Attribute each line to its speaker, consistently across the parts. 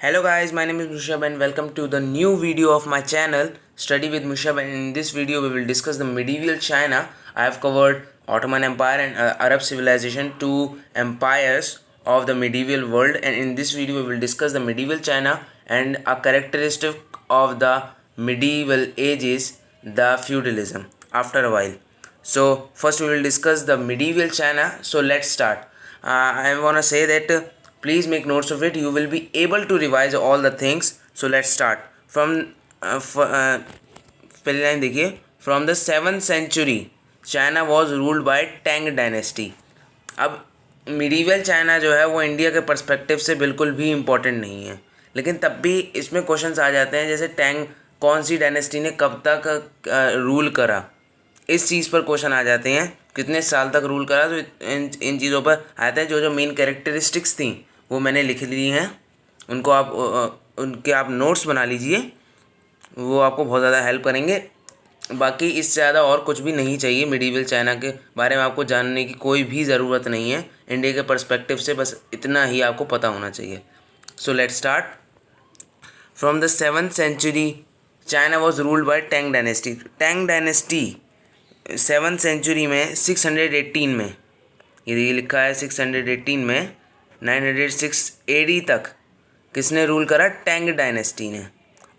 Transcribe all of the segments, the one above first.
Speaker 1: Hello guys, my name is Mushab and welcome to the new video of my channel Study with Mushab, and in this video we will discuss the medieval China. I have covered Ottoman Empire and Arab civilization, two empires of the medieval world, and in this video we will discuss the medieval China and a characteristic of the medieval ages, the feudalism after a while. So first we will discuss the medieval China. So let's start. I want to say that please make notes of it. You will be able to revise all the things. So let's start from पहली line देखिए. From the 7th century China was ruled by Tang dynasty. अब medieval China जो है वो India के perspective से बिल्कुल भी इम्पोर्टेंट नहीं है, लेकिन तब भी इसमें क्वेश्चंस आ जाते हैं जैसे टैंग कौन सी डायनेस्टी ने कब तक रूल करा, इस चीज़ पर क्वेश्चन आ जाते हैं, कितने साल तक रूल करा. तो इन चीज़ों पर आते हैं. जो जो मेन कैरेक्टरिस्टिक्स थी वो मैंने लिख ली हैं, उनको आप उनके आप नोट्स बना लीजिए, वो आपको बहुत ज़्यादा हेल्प करेंगे. बाकी इससे ज़्यादा और कुछ भी नहीं चाहिए. मिडीवल चाइना के बारे में आपको जानने की कोई भी ज़रूरत नहीं है. इंडिया के पर्सपेक्टिव से बस इतना ही आपको पता होना चाहिए. So let's start. From the 7th century China was ruled by Tang dynasty. Tang dynasty 7th century में 618 में, ये लिखा है 618 में, 906 AD तक किसने रूल करा? टैंग डायनेस्टी ने.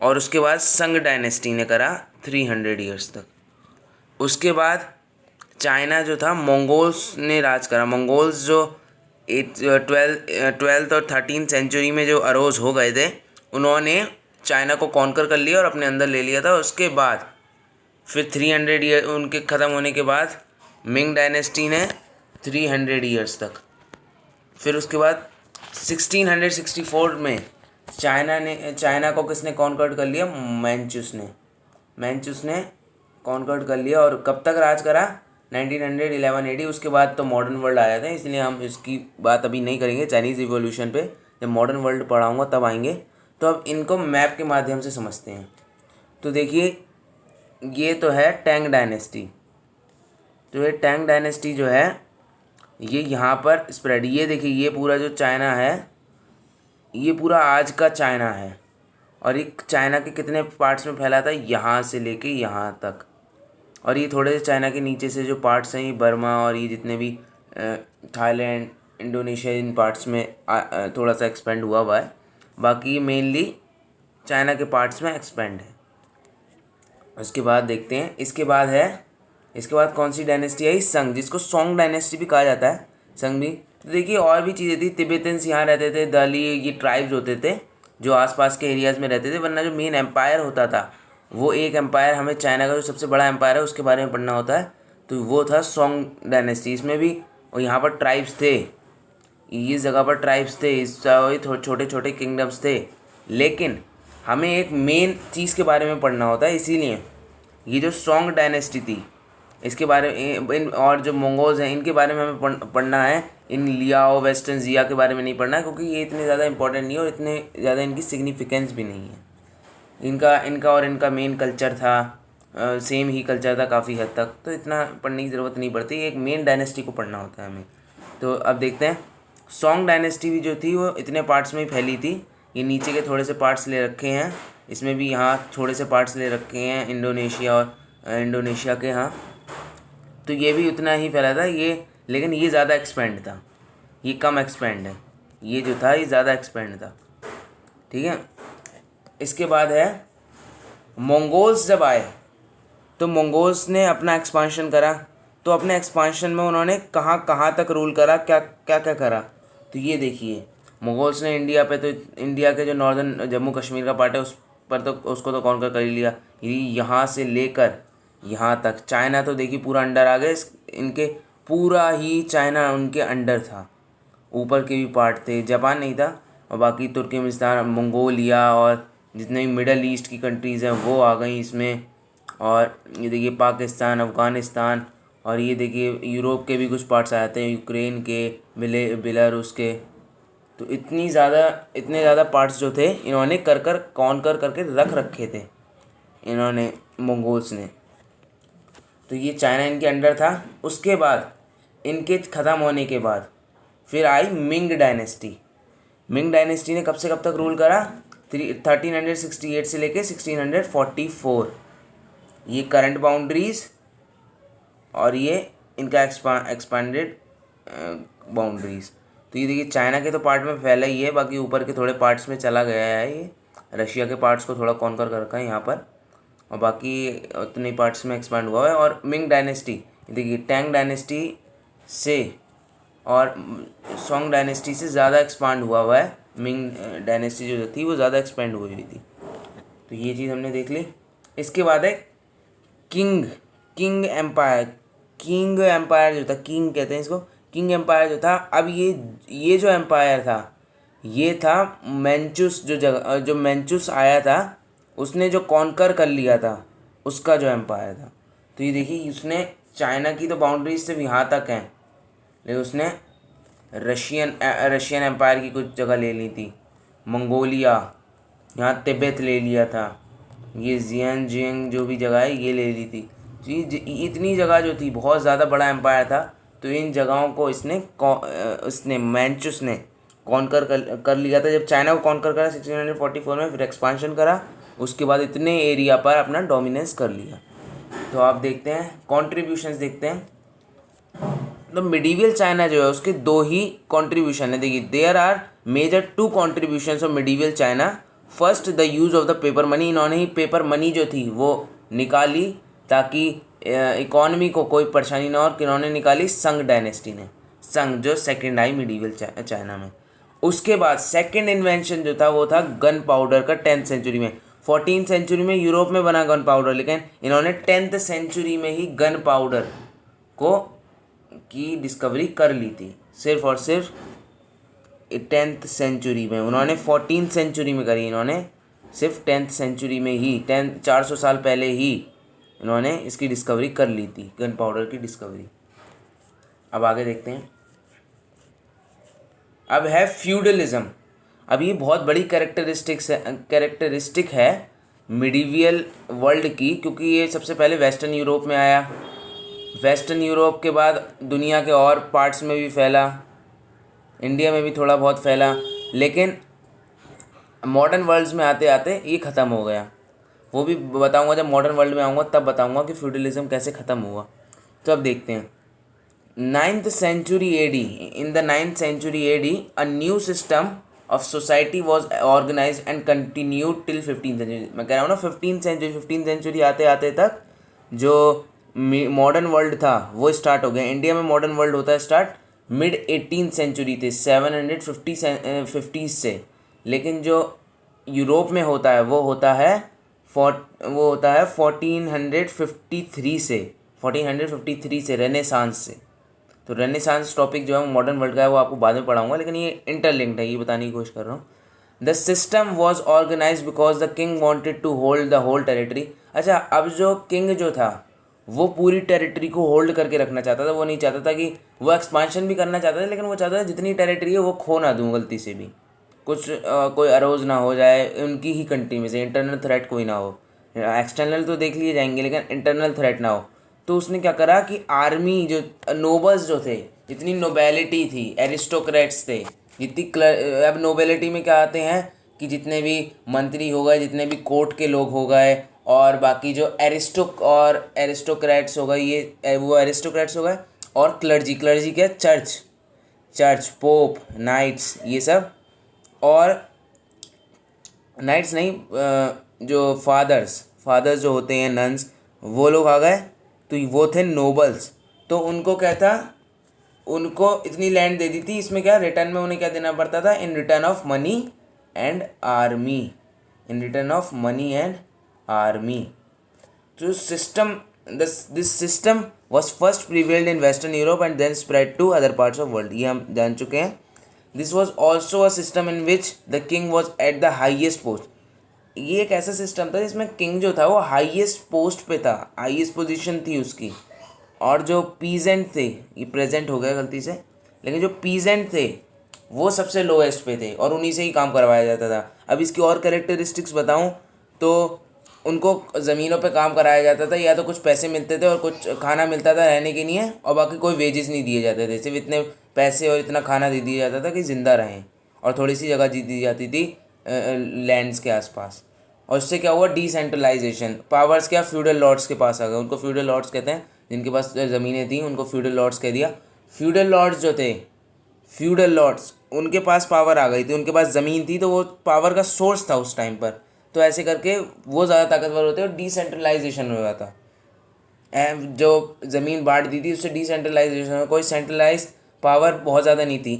Speaker 1: और उसके बाद संग डायनेस्टी ने करा 300 ईयर्स तक. उसके बाद चाइना जो था मंगोल्स ने राज करा. मंगोल्स जो 12th और 13th सेंचुरी में जो अरोज हो गए थे, उन्होंने चाइना को कॉन्कर कर लिया और अपने अंदर ले लिया था. उसके बाद फिर 300 ईयर उनके ख़त्म होने के बाद मिंग डायनेस्टी ने 300 ईयर्स तक. फिर उसके बाद 1664 में चाइना को किसने कॉन्कर्ड कर लिया? मैंचुस ने कॉन्कर्ड कर लिया. और कब तक राज करा? 1911 AD. उसके बाद तो मॉडर्न वर्ल्ड आया था, इसलिए हम इसकी बात अभी नहीं करेंगे. चाइनीज़ रिवॉल्यूशन पे जब मॉडर्न वर्ल्ड पढ़ाऊँगा तब आएंगे. तो अब इनको मैप के माध्यम से समझते हैं. तो देखिए, ये तो है टैंग डायनेस्टी. तो ये टैंग डायनेस्टी जो है ये यहाँ पर स्प्रेड, ये देखिए, ये पूरा जो चाइना है ये पूरा आज का चाइना है. और ये चाइना के कितने पार्ट्स में फैला था? यहाँ से लेके यहाँ तक. और ये थोड़े से चाइना के नीचे से जो पार्ट्स हैं, ये बर्मा और ये जितने भी थाईलैंड, इंडोनेशिया, इन पार्ट्स में थोड़ा सा एक्सपेंड हुआ है. बाकी मेनली चाइना के पार्ट्स में एक्सपेंड है. उसके बाद देखते हैं, इसके बाद कौन सी डायनेस्टी आई? संग, जिसको सोंग डायनेस्टी भी कहा जाता है, संग भी. तो देखिए और भी चीज़ें थी. तिब्बतन्स यहाँ रहते थे, दली, ये ट्राइब्स होते थे जो आसपास के एरियाज़ में रहते थे. वरना जो मेन एम्पायर होता था वो एक एम्पायर, हमें चाइना का जो सबसे बड़ा एम्पायर है उसके बारे में पढ़ना होता है, तो वो था सोंग डायनेस्टी. इसमें भी और यहाँ पर ट्राइब्स थे, इस जगह पर ट्राइब्स थे, इस छोटे छोटे किंगडम्स थे. लेकिन हमें एक मेन चीज़ के बारे में पढ़ना होता है, इसीलिए ये जो सोंग डायनेस्टी थी इसके बारे में, और जो मंगोल्स हैं इनके बारे में हमें पढ़ना है. इन लियाओ, वेस्टर्न जिया के बारे में नहीं पढ़ना है, क्योंकि ये इतने ज़्यादा इंपॉर्टेंट नहीं है और इतने ज़्यादा इनकी सिग्निफिकेंस भी नहीं है. इनका मेन कल्चर था, सेम ही कल्चर था काफ़ी हद तक, तो इतना पढ़ने की ज़रूरत नहीं पड़ती. एक मेन डायनेस्टी को पढ़ना होता है हमें. तो अब देखते हैं, सोंग डायनेस्टी भी जो थी वो इतने पार्ट्स में ही फैली थी. ये नीचे के थोड़े से पार्ट्स ले रखे हैं, इसमें भी यहाँ थोड़े से पार्ट्स ले रखे हैं इंडोनेशिया के यहाँ. तो ये भी उतना ही फैला था ये, लेकिन ये ज़्यादा एक्सपेंड था, ये कम एक्सपेंड है. ये जो था ये ज़्यादा एक्सपेंड था. ठीक है. इसके बाद है मंगोल्स. जब आए तो मंगोल्स ने अपना एक्सपांशन करा. तो अपने एक्सपांशन में उन्होंने कहाँ तक रूल करा, क्या क्या करा? तो ये देखिए, मंगोल्स ने इंडिया पे, तो इंडिया के जो नॉर्दर्न जम्मू कश्मीर का पार्ट है उस पर तो उसको तो कॉन्कर कर ही लिया. यहाँ से लेकर यहाँ तक चाइना तो देखिए पूरा अंडर आ गए इनके. पूरा ही चाइना उनके अंडर था. ऊपर के भी पार्ट थे, जापान नहीं था. और बाकी तुर्कमेनिस्तान, मंगोलिया और जितने भी मिडल ईस्ट की कंट्रीज़ हैं वो आ गई इसमें. और ये देखिए पाकिस्तान, अफ़गानिस्तान, और ये देखिए यूरोप के भी कुछ पार्ट्स आते हैं, यूक्रेन के, बेलारूस के. तो इतने ज़्यादा पार्ट्स जो थे इन्होंने कॉन्कर करके रख रखे थे इन्होंने, मंगोल्स ने. तो ये चाइना इनके अंडर था. उसके बाद इनके ख़त्म होने के बाद फिर आई मिंग डायनेस्टी. मिंग डायनेस्टी ने कब से कब तक रूल करा? 1368 से लेके 1644। ये करंट बाउंड्रीज और ये इनका एक्सपांडेड बाउंड्रीज। तो ये देखिए चाइना के तो पार्ट में फैला ही है, बाकी ऊपर के थोड़े पार्ट्स में चला गया है। ये रशिया के पार्ट्स को थोड़ा कॉन्कर कर रखा है यहाँ पर, और बाकी उतने पार्ट्स में एक्सपांड हुआ है। और मिंग डायनेस्टी देखिए टैंग डायनेस्टी से और सोंग डायनेस्टी से ज़्यादा एक्सपांड हुआ है। मिंग डायनेस्टी जो थी वो ज़्यादा एक्सपेंड हुई थी। तो ये चीज़ हमने देख ली। इसके बाद है किंग एम्पायर। किंग एम्पायर जो था, किंग कहते हैं इसको, किंग एम्पायर जो था। अब ये जो एम्पायर था ये था मैंचुस, जो मैंचुस आया था उसने जो कॉन्कर कर लिया था उसका जो एम्पायर था। तो ये देखिए उसने चाइना की तो बाउंड्रीज सिर्फ यहाँ तक हैं, लेकिन उसने रशियन एम्पायर की कुछ जगह ले ली थी। मंगोलिया, यहाँ तिब्बत ले लिया था। ये जियंग जो भी जगह है ये ले ली थी। जी इतनी जगह जो थी, बहुत ज़्यादा बड़ा एम्पायर था। तो इन जगहों को इसने मैंचुस ने कॉन्कर कर लिया था। जब चाइना को कॉन्कर करा 1644 में, फिर एक्सपांशन करा, उसके बाद इतने एरिया पर अपना डोमिनेंस कर लिया। तो आप देखते हैं कॉन्ट्रीब्यूशंस देखते हैं। तो मिडीवियल चाइना जो है उसके दो ही कॉन्ट्रीब्यूशन है। देखिए there are major 2 contributions of medieval China. First the use of the paper money. इन्होंने ही पेपर मनी जो थी वो निकाली ताकि इकॉनमी को कोई परेशानी ना हो। और किन्होंने निकाली? संग डायनेस्टी ने। संग जो सेकेंड आई मिडीवियल चाइना में। उसके बाद सेकेंड इन्वेंशन जो था वो था गन पाउडर का 10th सेंचुरी में। 14th सेंचुरी में यूरोप में बना गन पाउडर, लेकिन इन्होंने 10th सेंचुरी में ही गन पाउडर को की डिस्कवरी कर ली थी। सिर्फ और सिर्फ 10th सेंचुरी में। उन्होंने 14th सेंचुरी में करी, इन्होंने सिर्फ 10th सेंचुरी में ही 400 साल पहले ही इन्होंने इसकी डिस्कवरी कर ली थी, गन पाउडर की डिस्कवरी। अब आगे देखते हैं। अब है फ्यूडलिज्म। अब ये बहुत बड़ी कैरेक्टरिस्टिक है मिडीवियल वर्ल्ड की, क्योंकि ये सबसे पहले वेस्टर्न यूरोप में आया। वेस्टर्न यूरोप के बाद दुनिया के और पार्ट्स में भी फैला, इंडिया में भी थोड़ा बहुत फैला, लेकिन मॉडर्न वर्ल्ड्स में आते आते ये ख़त्म हो गया। वो भी बताऊंगा जब मॉडर्न वर्ल्ड में आऊँगा, तब बताऊंगा कि फ्यूडलिज्म कैसे ख़त्म हुआ। तो अब देखते हैं 9th century AD। In the 9th century AD, a new system of society was organized and continued till 15th century। मैं कह रहा हूँ ना 15th century आते आते तक जो मॉडर्न वर्ल्ड था वो स्टार्ट हो गया। इंडिया में मॉडर्न वर्ल्ड होता है स्टार्ट मिड 18th सेंचुरी थे 750 से, लेकिन जो यूरोप में होता है वो होता है 1453 से रेनेसांस से। तो रेनेसांस टॉपिक जो है मॉडर्न वर्ल्ड का है वो आपको बाद में पढ़ाऊंगा, लेकिन ये इंटरलिंक्ड है, ये बताने की कोशिश कर रहा हूँ। The system was organize because the king wanted to hold the whole territory. अच्छा, अब जो किंग जो था वो पूरी टेरिटरी को होल्ड करके रखना चाहता था। वो नहीं चाहता था कि वो एक्सपांशन भी करना चाहता था, लेकिन वो चाहता था जितनी टेरिटरी है वो खो ना दूँ गलती से भी, कुछ कोई अरोज ना हो जाए उनकी ही कंट्री में से, इंटरनल थ्रेट कोई ना हो। एक्सटर्नल तो देख लिए जाएंगे लेकिन इंटरनल थ्रेट ना हो। तो उसने क्या करा कि आर्मी जो नोबल्स जो थे, जितनी नोबेलिटी थी, एरिस्टोक्रेट्स थे, जितनी अब नोबेलिटी में क्या आते हैं कि जितने भी मंत्री हो गए, जितने भी कोर्ट के लोग हो गए, और बाकी जो एरिस्टोक्रेट्स हो गए, ये वो एरिस्टोक्रेट्स हो गए, और क्लर्जी क्या, चर्च, पोप, नाइट्स, ये सब, और नाइट्स नहीं, जो फादर्स जो होते हैं, नन्स, वो लोग आ गए। तो वो थे नोबल्स। तो उनको क्या था, उनको इतनी लैंड दे दी थी, इसमें क्या रिटर्न में उन्हें क्या देना पड़ता था, in return of money and army. तो this system was first prevailed in western Europe and then spread to other parts of world. ये हम जान चुके हैं। This was also a system in which the king was at the highest post. ये एक ऐसा system था जिसमें किंग जो था वो हाईएस्ट पोस्ट पे था, हाईएस्ट पोजीशन थी उसकी, और जो पीजेंट थे, ये प्रेजेंट हो गया गलती से, लेकिन जो पीजेंट थे वो सबसे लोएस्ट पे थे और उन्हीं से ही काम करवाया जाता था। अब इसकी और कैरेक्टरिस्टिक्स बताऊं तो उनको ज़मीनों पे काम कराया जाता था, या तो कुछ पैसे मिलते थे और कुछ खाना मिलता था रहने के लिए, और बाकी कोई वेजेस नहीं दिए जाते थे, सिर्फ इतने पैसे और इतना खाना दे दिया जाता था कि ज़िंदा रहें। और थोड़ी सी जगह दी जाती थी लैंड्स के आसपास। और उससे क्या हुआ, डिसेंट्रलाइजेशन, पावर्स क्या फ्यूडल लॉर्ड्स के पास आ गए। उनको फ्यूडल लॉर्ड्स कहते हैं, जिनके पास ज़मीनें थी उनको फ्यूडल लॉर्ड्स कह दिया। फ्यूडल लॉर्ड्स जो थे, फ्यूडल लॉर्ड्स, उनके पास पावर आ गई थी, उनके पास ज़मीन थी, तो वो पावर का सोर्स था उस टाइम पर। तो ऐसे करके वो ज़्यादा ताकतवर होते और डिसेंट्रलाइजेशन हो गया था। जो ज़मीन बांट दी थी उससे डिसेंट्रलाइजेशन, कोई सेंट्रलाइज पावर बहुत ज़्यादा नहीं थी।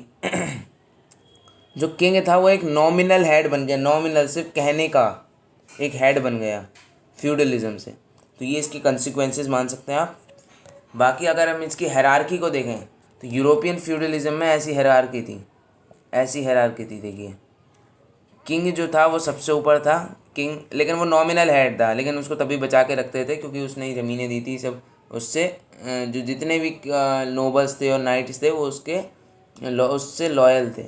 Speaker 1: जो किंग था वो एक नॉमिनल हेड बन गया, नॉमिनल सिर्फ कहने का एक हेड बन गया फ्यूडलिज्म से। तो ये इसकी कंसिक्वेंसेस मान सकते हैं आप। बाकी अगर हम इसकी हायरार्की को देखें तो यूरोपियन फ्यूडलिज्म में ऐसी हायरार्की थी, ऐसी हायरार्की थी। देखिए किंग जो था वो सबसे ऊपर था, किंग, लेकिन वो नॉमिनल हेड था, लेकिन उसको तभी बचा के रखते थे क्योंकि उसने ही ज़मीनें दी थी सब। उससे जो जितने भी नोबल्स थे और नाइट्स थे वो उससे लॉयल थे,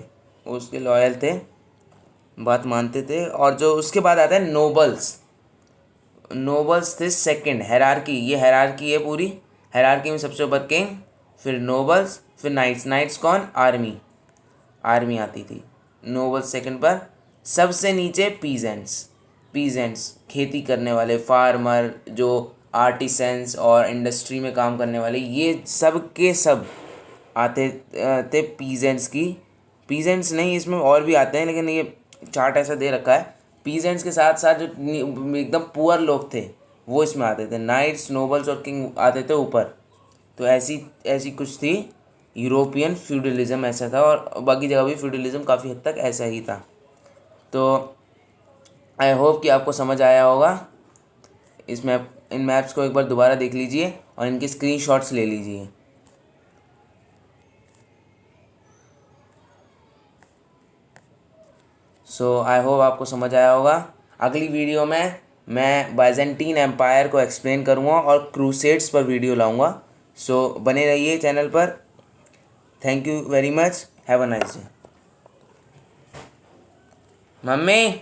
Speaker 1: उसके लॉयल थे, बात मानते थे। और जो उसके बाद आता है नोबल्स, नोबल्स थे सेकंड, हायरार्की, ये हायरार्की है पूरी। हायरार्की में सबसे ऊपर किंग, फिर नोबल्स, फिर नाइट्स। नाइट्स कौन, आर्मी, आर्मी आती थी। नोबल्स सेकंड पर, सबसे नीचे पीजेंट्स, पीजेंट्स खेती करने वाले, फार्मर, जो आर्टिसंस और इंडस्ट्री में काम करने वाले, ये सब के सब आते थे पीजेंट्स की। पीजेंट्स नहीं, इसमें और भी आते हैं, लेकिन ये चार्ट ऐसा दे रखा है। पीजेंट्स के साथ साथ जो एकदम पुअर लोग थे वो इसमें आते थे। नाइट्स, नोबल्स और किंग आते थे ऊपर। तो ऐसी ऐसी कुछ थी यूरोपियन फ्यूडलिज्म, ऐसा था। और बाकी जगह भी फ्यूडलिज्म काफ़ी हद तक ऐसा ही था। तो आई होप कि आपको समझ आया होगा। इस मैप, इन मैप्स को एक बार दोबारा देख लीजिए और इनके स्क्रीनशॉट्स ले लीजिए। सो आई होप आपको समझ आया होगा। अगली वीडियो में मैं बाइजेंटीन एम्पायर को एक्सप्लेन करूँगा और क्रूसेड्स पर वीडियो लाऊंगा। सो बने रहिए चैनल पर। Thank you very much, have a nice day. Mummy.